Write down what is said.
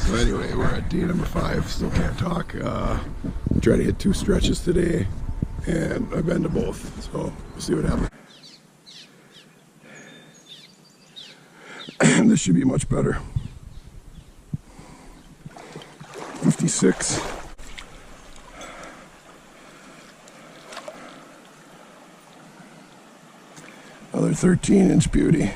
So anyway, we're at day number 5. Still can't talk. Try to hit 2 stretches today, and I've been to both. So we'll see what happens. This should be much better. 56. Another 13-inch beauty.